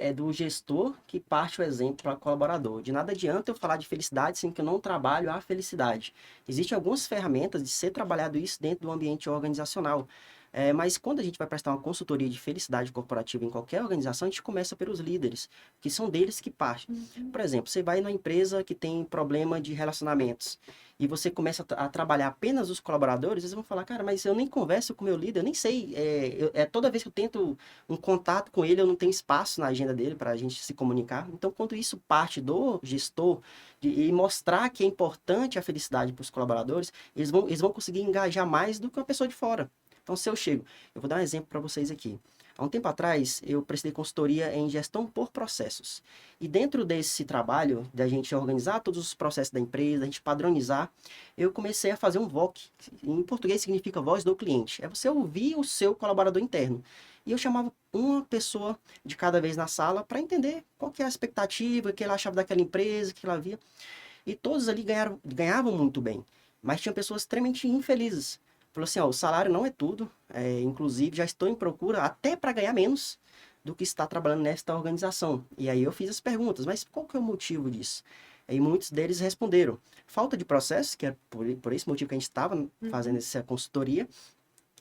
É do gestor que parte o exemplo para o colaborador. De nada adianta eu falar de felicidade sendo que eu não trabalho a felicidade. Existem algumas ferramentas de ser trabalhado isso dentro do ambiente organizacional. Mas quando a gente vai prestar uma consultoria de felicidade corporativa em qualquer organização, a gente começa pelos líderes, que são deles que partem. Por exemplo, você vai numa empresa que tem problema de relacionamentos e você começa a trabalhar apenas os colaboradores, eles vão falar, cara, mas eu nem converso com o meu líder, eu nem sei. Toda vez que eu tento um contato com ele, eu não tenho espaço na agenda dele para a gente se comunicar. Então, quando isso parte do gestor e mostrar que é importante a felicidade para os colaboradores, eles vão conseguir engajar mais do que uma pessoa de fora. Então, se eu chego, eu vou dar um exemplo para vocês aqui. Há um tempo atrás, eu prestei consultoria em gestão por processos. E dentro desse trabalho, da gente organizar todos os processos da empresa, a gente padronizar, eu comecei a fazer um VOC. Em português significa voz do cliente. É você ouvir o seu colaborador interno. E eu chamava uma pessoa de cada vez na sala para entender qual que é a expectativa, o que ela achava daquela empresa, o que ela via. E todos ali ganhavam muito bem. Mas tinham pessoas extremamente infelizes. Falou assim, ó, o salário não é tudo. Inclusive, já estou em procura até para ganhar menos do que está trabalhando nesta organização. E aí eu fiz as perguntas, mas qual que é o motivo disso? E muitos deles responderam, falta de processo, que é por esse motivo que a gente estava fazendo essa consultoria,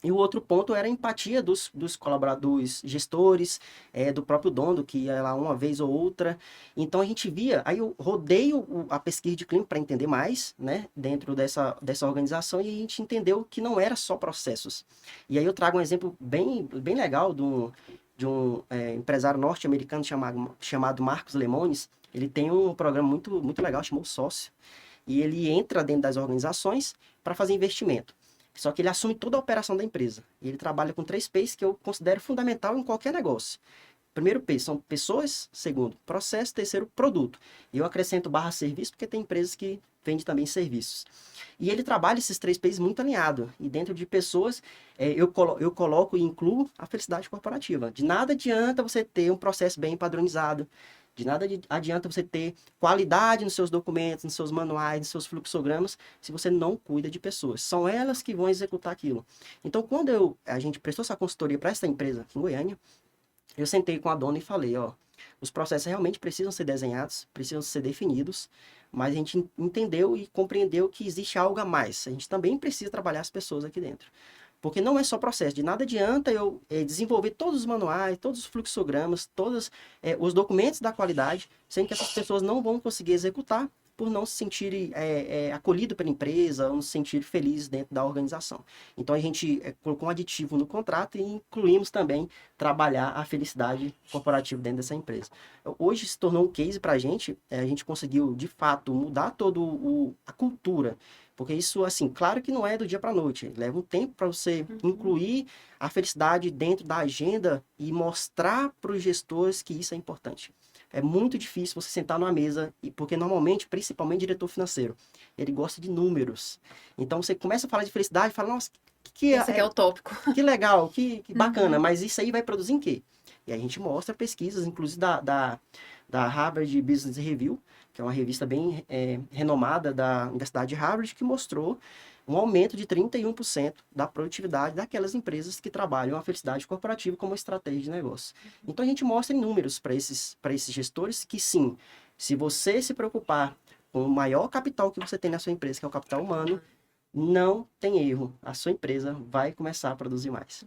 e o outro ponto era a empatia dos colaboradores, gestores, do próprio dono, que ia lá uma vez ou outra. Então a gente via, aí eu rodei a pesquisa de clima para entender mais, né, dentro dessa organização, e a gente entendeu que não era só processos. E aí eu trago um exemplo bem legal de um empresário norte-americano chamado Marcos Lemones. Ele tem um programa muito legal, chamado Sócio, e ele entra dentro das organizações para fazer investimento. Só que ele assume toda a operação da empresa. E ele trabalha com 3 P's que eu considero fundamental em qualquer negócio. Primeiro P são pessoas, segundo, processo, terceiro, produto. E eu acrescento barra serviço porque tem empresas que vendem também serviços. E ele trabalha esses 3 P's muito alinhado. E dentro de pessoas, eu coloco e incluo a felicidade corporativa. De nada adianta você ter um processo bem padronizado. De nada adianta você ter qualidade nos seus documentos, nos seus manuais, nos seus fluxogramas, se você não cuida de pessoas. São elas que vão executar aquilo. Então, quando a gente prestou essa consultoria para essa empresa aqui em Goiânia, eu sentei com a dona e falei, ó, os processos realmente precisam ser desenhados, precisam ser definidos, mas a gente entendeu e compreendeu que existe algo a mais. A gente também precisa trabalhar as pessoas aqui dentro. Porque não é só processo, de nada adianta eu desenvolver todos os manuais, todos os fluxogramas, todos os documentos da qualidade, sendo que essas pessoas não vão conseguir executar por não se sentirem acolhido pela empresa, ou não se sentirem felizes dentro da organização. Então a gente colocou um aditivo no contrato e incluímos também trabalhar a felicidade corporativa dentro dessa empresa. Hoje se tornou um case para a gente conseguiu de fato mudar toda a cultura. Porque isso, assim, claro que não é do dia para a noite. Leva um tempo para você incluir a felicidade dentro da agenda e mostrar para os gestores que isso é importante. É muito difícil você sentar numa mesa, porque normalmente, principalmente diretor financeiro, ele gosta de números. Então você começa a falar de felicidade e fala, nossa, Esse aqui é o tópico. que legal, que bacana, Uhum. mas isso aí vai produzir em quê? E a gente mostra pesquisas, inclusive da Harvard Business Review, que é uma revista bem renomada da Universidade de Harvard, que mostrou um aumento de 31% da produtividade daquelas empresas que trabalham a felicidade corporativa como estratégia de negócio. Então a gente mostra em números para esses gestores que sim, se você se preocupar com o maior capital que você tem na sua empresa, que é o capital humano, não tem erro. A sua empresa vai começar a produzir mais.